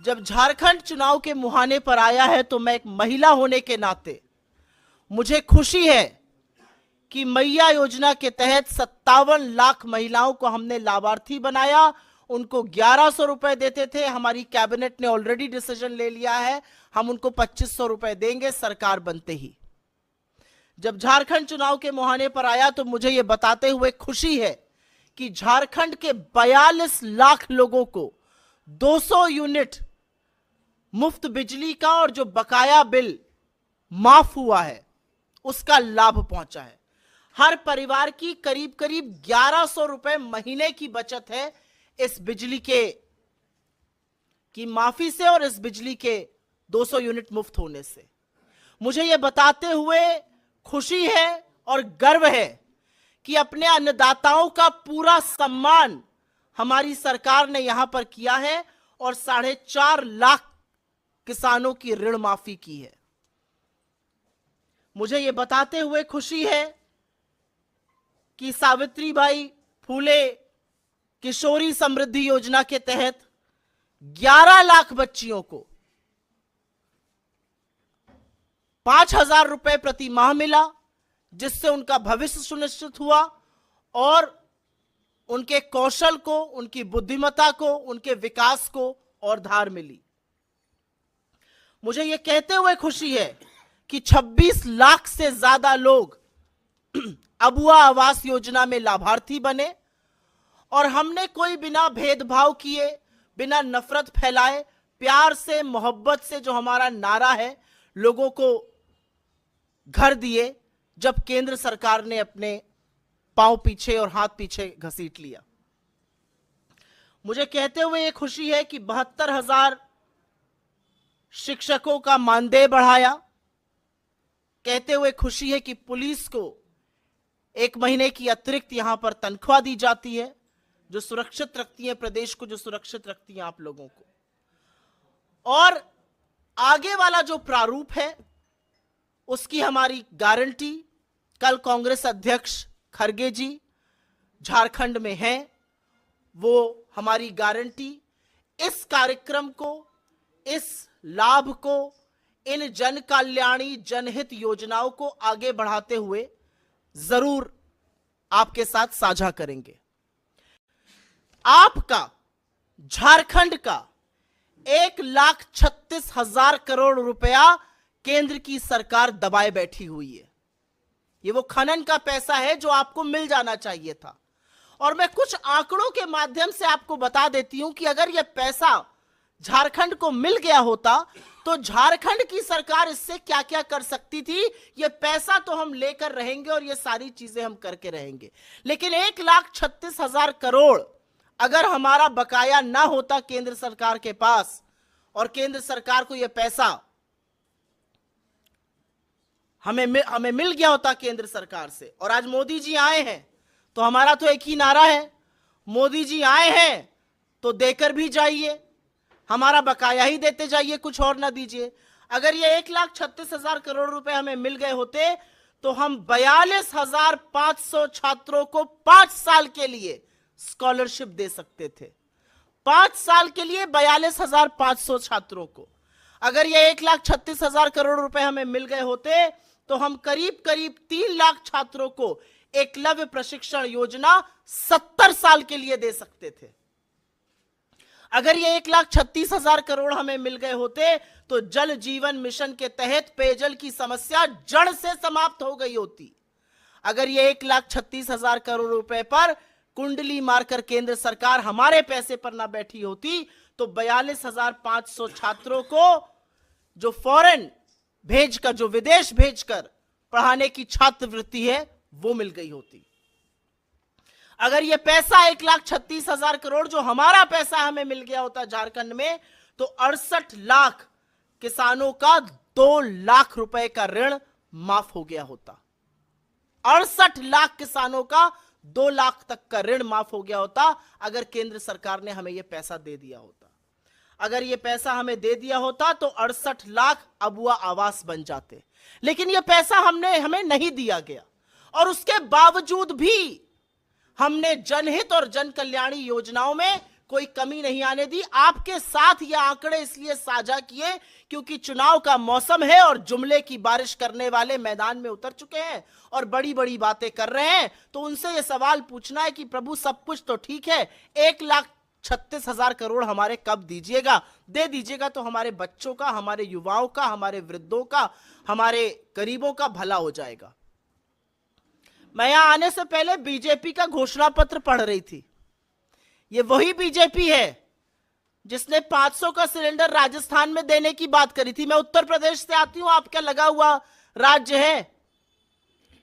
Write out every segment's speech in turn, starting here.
जब झारखंड चुनाव के मुहाने पर आया है तो मैं एक महिला होने के नाते मुझे खुशी है कि मैया योजना के तहत 57 लाख महिलाओं को हमने लाभार्थी बनाया। उनको 1100 रुपए देते थे, हमारी कैबिनेट ने ऑलरेडी डिसीजन ले लिया है, हम उनको 2500 रुपए देंगे सरकार बनते ही। जब झारखंड चुनाव के मुहाने पर आया तो मुझे यह बताते हुए खुशी है कि झारखंड के 42 लाख लोगों को 200 यूनिट मुफ्त बिजली का और जो बकाया बिल माफ हुआ है उसका लाभ पहुंचा है। हर परिवार की करीब करीब 1100 रुपए महीने की बचत है इस बिजली की माफी से और इस बिजली के 200 यूनिट मुफ्त होने से। मुझे यह बताते हुए खुशी है और गर्व है कि अपने अन्नदाताओं का पूरा सम्मान हमारी सरकार ने यहां पर किया है और 4.5 लाख किसानों की ऋण माफी की है। मुझे यह बताते हुए खुशी है कि सावित्रीबाई फूले किशोरी समृद्धि योजना के तहत 11 लाख बच्चियों को 5,000 रुपए प्रति माह मिला, जिससे उनका भविष्य सुनिश्चित हुआ और उनके कौशल को, उनकी बुद्धिमत्ता को, उनके विकास को और धार मिली। मुझे यह कहते हुए खुशी है कि 26 लाख से ज्यादा लोग अबुआ आवास योजना में लाभार्थी बने और हमने कोई बिना भेदभाव किए, बिना नफरत फैलाए, प्यार से, मोहब्बत से जो हमारा नारा है, लोगों को घर दिए जब केंद्र सरकार ने अपने पांव पीछे और हाथ पीछे घसीट लिया। मुझे कहते हुए यह खुशी है कि 72,000 शिक्षकों का मानदेय बढ़ाया। कहते हुए खुशी है कि पुलिस को 1 महीने की अतिरिक्त यहां पर तनख्वाह दी जाती है, जो सुरक्षित रखती है प्रदेश को, जो सुरक्षित रखती है आप लोगों को। और आगे वाला जो प्रारूप है उसकी हमारी गारंटी कल कांग्रेस अध्यक्ष खरगे जी झारखंड में हैं, वो हमारी गारंटी इस कार्यक्रम को, इस लाभ को, इन जन कल्याणी जनहित योजनाओं को आगे बढ़ाते हुए जरूर आपके साथ साझा करेंगे। आपका झारखंड का 1,36,000 करोड़ रुपया केंद्र की सरकार दबाए बैठी हुई है। ये वो खनन का पैसा है जो आपको मिल जाना चाहिए था। और मैं कुछ आंकड़ों के माध्यम से आपको बता देती हूं कि अगर यह पैसा झारखंड को मिल गया होता तो झारखंड की सरकार इससे क्या क्या कर सकती थी। यह पैसा तो हम लेकर रहेंगे और यह सारी चीजें हम करके रहेंगे, लेकिन 1,36,000 करोड़ अगर हमारा बकाया ना होता केंद्र सरकार के पास और केंद्र सरकार को यह पैसा हमें मिल गया होता केंद्र सरकार से, और आज मोदी जी आए हैं तो हमारा तो एक ही नारा है, मोदी जी आए हैं तो देकर भी जाइए, हमारा बकाया ही देते जाइए, कुछ और ना दीजिए। अगर ये 1,36,000 करोड़ रुपए हमें मिल गए होते तो हम 42,500 छात्रों को 5 साल के लिए स्कॉलरशिप दे सकते थे। 5 साल के लिए 42,500 छात्रों को। अगर ये 1,36,000 करोड़ रुपए हमें मिल गए होते तो हम करीब करीब 3 लाख छात्रों को एकलव्य प्रशिक्षण योजना 70 साल के लिए दे सकते थे। अगर ये 1,36,000 करोड़ हमें मिल गए होते तो जल जीवन मिशन के तहत पेयजल की समस्या जड़ से समाप्त हो गई होती। अगर ये 1,36,000 करोड़ रुपए पर कुंडली मारकर केंद्र सरकार हमारे पैसे पर ना बैठी होती तो 42,500 छात्रों को जो फॉरेन भेजकर, जो विदेश भेजकर पढ़ाने की छात्रवृत्ति है वो मिल गई होती। अगर ये पैसा 1,36,000 करोड़ जो हमारा पैसा हमें मिल गया होता झारखंड में तो 68 लाख किसानों का 2 लाख रुपए का ऋण माफ हो गया होता। 68 लाख किसानों का 2 लाख तक का ऋण माफ हो गया होता अगर केंद्र सरकार ने हमें यह पैसा दे दिया होता। अगर यह पैसा हमें दे दिया होता तो 68 लाख अबुआ आवास बन जाते, लेकिन यह पैसा हमें नहीं दिया गया और उसके बावजूद भी हमने जनहित और जन कल्याणी योजनाओं में कोई कमी नहीं आने दी। आपके साथ ये आंकड़े इसलिए साझा किए क्योंकि चुनाव का मौसम है और जुमले की बारिश करने वाले मैदान में उतर चुके हैं और बड़ी बड़ी बातें कर रहे हैं। तो उनसे ये सवाल पूछना है कि प्रभु सब कुछ तो ठीक है, 1,36,000 करोड़ हमारे कब दीजिएगा? दे दीजिएगा तो हमारे बच्चों का, हमारे युवाओं का, हमारे वृद्धों का, हमारे गरीबों का भला हो जाएगा। मैं यहां आने से पहले बीजेपी का घोषणा पत्र पढ़ रही थी। ये वही बीजेपी है जिसने 500 का सिलेंडर राजस्थान में देने की बात करी थी। मैं उत्तर प्रदेश से आती हूं, आपका लगा हुआ राज्य है।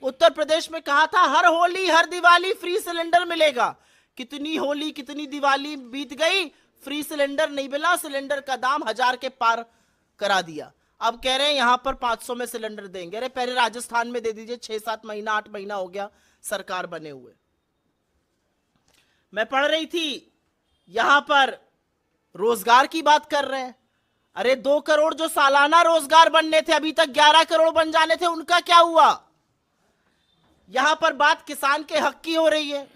उत्तर प्रदेश में कहा था हर होली हर दिवाली फ्री सिलेंडर मिलेगा। कितनी होली कितनी दिवाली बीत गई, फ्री सिलेंडर नहीं मिला, सिलेंडर का दाम 1000 के पार करा दिया। अब कह रहे हैं यहां पर 500 में सिलेंडर देंगे। अरे पहले राजस्थान में दे दीजिए, 6-7 महीना 8 महीना हो गया सरकार बने हुए। मैं पढ़ रही थी यहां पर रोजगार की बात कर रहे हैं। अरे 2 करोड़ जो सालाना रोजगार बनने थे, अभी तक 11 करोड़ बन जाने थे, उनका क्या हुआ? यहां पर बात किसान के हक की हो रही है।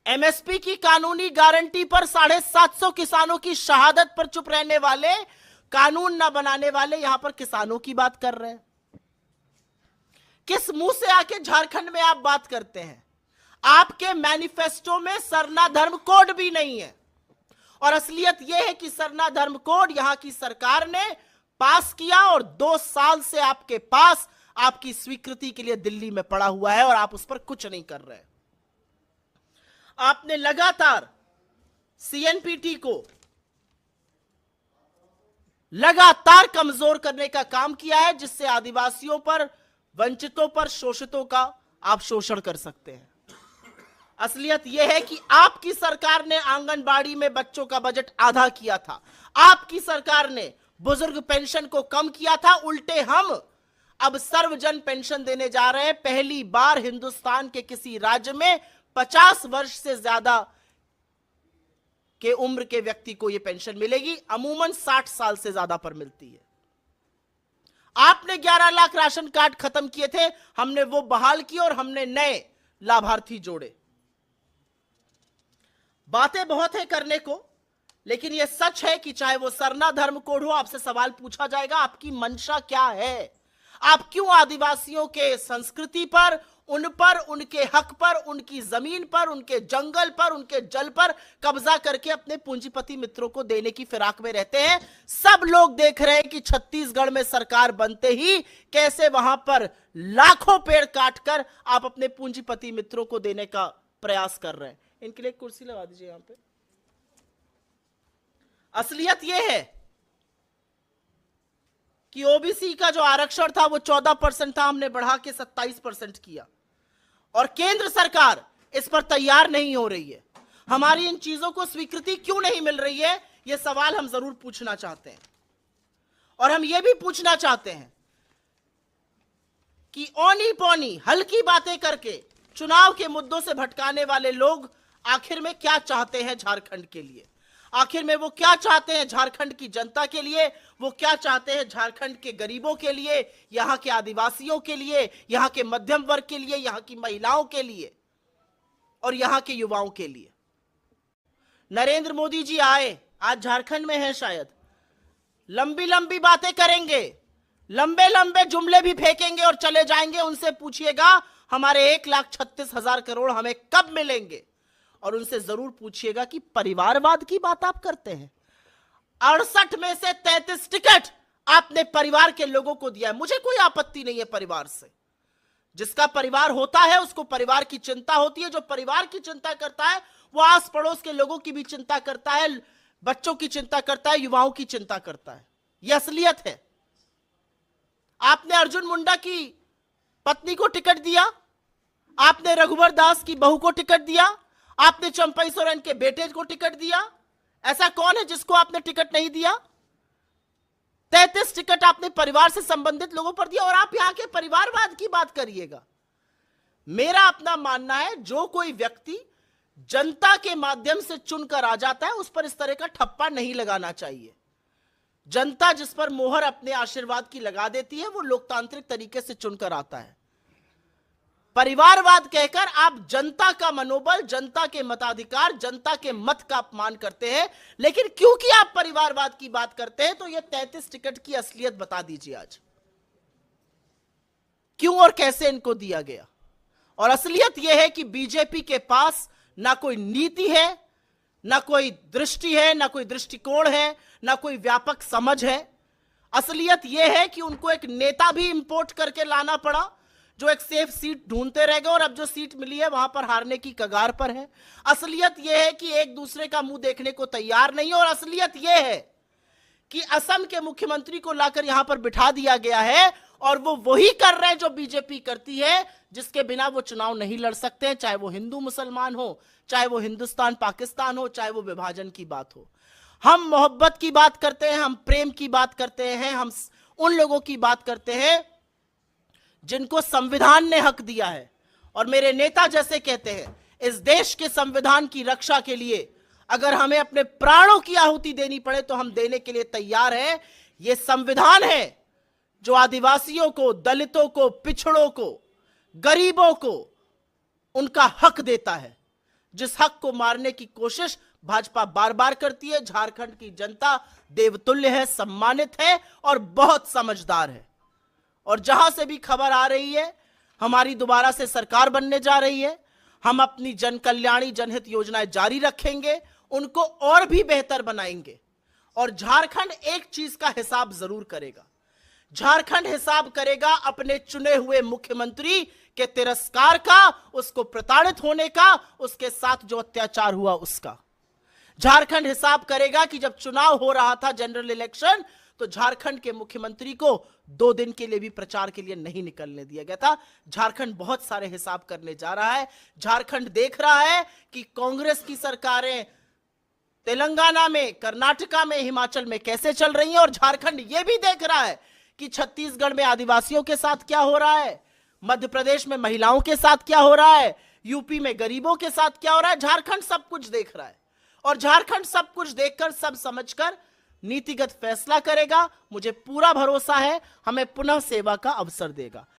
एमएसपी की कानूनी गारंटी पर 750 किसानों की शहादत पर चुप रहने वाले, कानून ना बनाने वाले यहां पर किसानों की बात कर रहे हैं। किस मुंह से आके झारखंड में आप बात करते हैं? आपके मैनिफेस्टो में सरना धर्म कोड भी नहीं है। और असलियत यह है कि सरना धर्म कोड यहां की सरकार ने पास किया और 2 साल से आपके पास आपकी स्वीकृति के लिए दिल्ली में पड़ा हुआ है और आप उस पर कुछ नहीं कर रहे। आपने लगातार सीएनपीटी को लगातार कमजोर करने का काम किया है, जिससे आदिवासियों पर, वंचितों पर, शोषितों का आप शोषण कर सकते हैं। असलियत यह है कि आपकी सरकार ने आंगनबाड़ी में बच्चों का बजट आधा किया था। आपकी सरकार ने बुजुर्ग पेंशन को कम किया था। उल्टे हम अब सर्वजन पेंशन देने जा रहे हैं। पहली बार हिंदुस्तान के किसी राज्य में 50 वर्ष से ज्यादा के उम्र के व्यक्ति को यह पेंशन मिलेगी। अमूमन 60 साल से ज्यादा पर मिलती है। आपने 11 लाख राशन कार्ड खत्म किए थे, हमने वो बहाल किए और हमने नए लाभार्थी जोड़े। बातें बहुत है करने को, लेकिन यह सच है कि चाहे वो सरना धर्म कोड हो, आपसे सवाल पूछा जाएगा आपकी मंशा क्या है? आप क्यों आदिवासियों के संस्कृति पर, उन पर, उनके हक पर, उनकी जमीन पर, उनके जंगल पर, उनके जल पर कब्जा करके अपने पूंजीपति मित्रों को देने की फिराक में रहते हैं? सब लोग देख रहे हैं कि छत्तीसगढ़ में सरकार बनते ही कैसे वहां पर लाखों पेड़ काटकर आप अपने पूंजीपति मित्रों को देने का प्रयास कर रहे हैं। इनके लिए एक कुर्सी लगा दीजिए यहां पे। असलियत यह है कि ओबीसी का जो आरक्षण था वो 14% था, हमने बढ़ा के 27% किया और केंद्र सरकार इस पर तैयार नहीं हो रही है। हमारी इन चीजों को स्वीकृति क्यों नहीं मिल रही है, यह सवाल हम जरूर पूछना चाहते हैं। और हम यह भी पूछना चाहते हैं कि औनी पौनी हल्की बातें करके चुनाव के मुद्दों से भटकाने वाले लोग आखिर में क्या चाहते हैं झारखंड के लिए? आखिर में वो क्या चाहते हैं झारखंड की जनता के लिए? वो क्या चाहते हैं झारखंड के गरीबों के लिए, यहां के आदिवासियों के लिए, यहां के मध्यम वर्ग के लिए, यहां की महिलाओं के लिए और यहां के युवाओं के लिए? नरेंद्र मोदी जी आए, आज झारखंड में है शायद, लंबी लंबी बातें करेंगे, लंबे लंबे जुमले भी फेंकेंगे और चले जाएंगे। उनसे पूछिएगा हमारे 1,36,000 करोड़ हमें कब मिलेंगे? और उनसे जरूर पूछिएगा कि परिवारवाद की बात आप करते हैं। 68 में से 33 टिकट आपने परिवार के लोगों को दिया है। मुझे कोई आपत्ति नहीं है परिवार से। जिसका परिवार होता है उसको परिवार की चिंता होती है। जो परिवार की चिंता करता है वो आस पड़ोस के लोगों की भी चिंता करता है, बच्चों की चिंता करता है, युवाओं की चिंता करता है। यह असलियत है। आपने अर्जुन मुंडा की पत्नी को टिकट दिया, आपने रघुवर दास की बहू को टिकट दिया, आपने चंपई सोरेन के बेटे को टिकट दिया। ऐसा कौन है जिसको आपने टिकट नहीं दिया? 33 टिकट आपने परिवार से संबंधित लोगों पर दिया और आप यहां के परिवारवाद की बात करिएगा। मेरा अपना मानना है जो कोई व्यक्ति जनता के माध्यम से चुनकर आ जाता है उस पर इस तरह का ठप्पा नहीं लगाना चाहिए। जनता जिस पर मोहर अपने आशीर्वाद की लगा देती है वो लोकतांत्रिक तरीके से चुनकर आता है। परिवारवाद कहकर आप जनता का मनोबल, जनता के मताधिकार, जनता के मत का अपमान करते हैं। लेकिन क्योंकि आप परिवारवाद की बात करते हैं तो यह 33 टिकट की असलियत बता दीजिए आज, क्यों और कैसे इनको दिया गया। और असलियत यह है कि बीजेपी के पास ना कोई नीति है, ना कोई दृष्टि है, ना कोई दृष्टिकोण है, ना कोई व्यापक समझ है। असलियत यह है कि उनको एक नेता भी इंपोर्ट करके लाना पड़ा जो एक सेफ सीट ढूंढते रह गए और अब जो सीट मिली है वहां पर हारने की कगार पर है। असलियत यह है कि एक दूसरे का मुंह देखने को तैयार नहीं है। और असलियत यह है कि असम के मुख्यमंत्री को लाकर यहां पर बिठा दिया गया है और वो वही कर रहे हैं जो बीजेपी करती है, जिसके बिना वो चुनाव नहीं लड़ सकते हैं, चाहे वो हिंदू मुसलमान हो, चाहे वो हिंदुस्तान पाकिस्तान हो, चाहे वो विभाजन की बात हो। हम मोहब्बत की बात करते हैं, हम प्रेम की बात करते हैं, हम उन लोगों की बात करते हैं जिनको संविधान ने हक दिया है। और मेरे नेता जैसे कहते हैं, इस देश के संविधान की रक्षा के लिए अगर हमें अपने प्राणों की आहुति देनी पड़े तो हम देने के लिए तैयार हैं। यह संविधान है जो आदिवासियों को, दलितों को, पिछड़ों को, गरीबों को उनका हक देता है, जिस हक को मारने की कोशिश भाजपा बार बार करती है। झारखंड की जनता देवतुल्य है, सम्मानित है और बहुत समझदार है। और जहां से भी खबर आ रही है हमारी दोबारा से सरकार बनने जा रही है, हम अपनी जन कल्याणी जनहित योजनाएं जारी रखेंगे, उनको और भी बेहतर बनाएंगे। और झारखंड एक चीज का हिसाब जरूर करेगा, झारखंड हिसाब करेगा अपने चुने हुए मुख्यमंत्री के तिरस्कार का, उसको प्रताड़ित होने का, उसके साथ जो अत्याचार हुआ उसका। झारखंड हिसाब करेगा कि जब चुनाव हो रहा था, जनरल इलेक्शन, तो झारखंड के मुख्यमंत्री को 2 दिन के लिए भी प्रचार के लिए नहीं निकलने दिया गया था। झारखंड बहुत सारे हिसाब करने जा रहा है। झारखंड देख रहा है कि कांग्रेस की सरकारें तेलंगाना में, कर्नाटका में, हिमाचल में कैसे चल रही हैं। और झारखंड यह भी देख रहा है कि छत्तीसगढ़ में आदिवासियों के साथ क्या हो रहा है, मध्य प्रदेश में महिलाओं के साथ क्या हो रहा है, यूपी में गरीबों के साथ क्या हो रहा है। झारखंड सब कुछ देख रहा है और झारखंड सब कुछ देखकर, सब समझकर नीतिगत फैसला करेगा। मुझे पूरा भरोसा है हमें पुनः सेवा का अवसर देगा।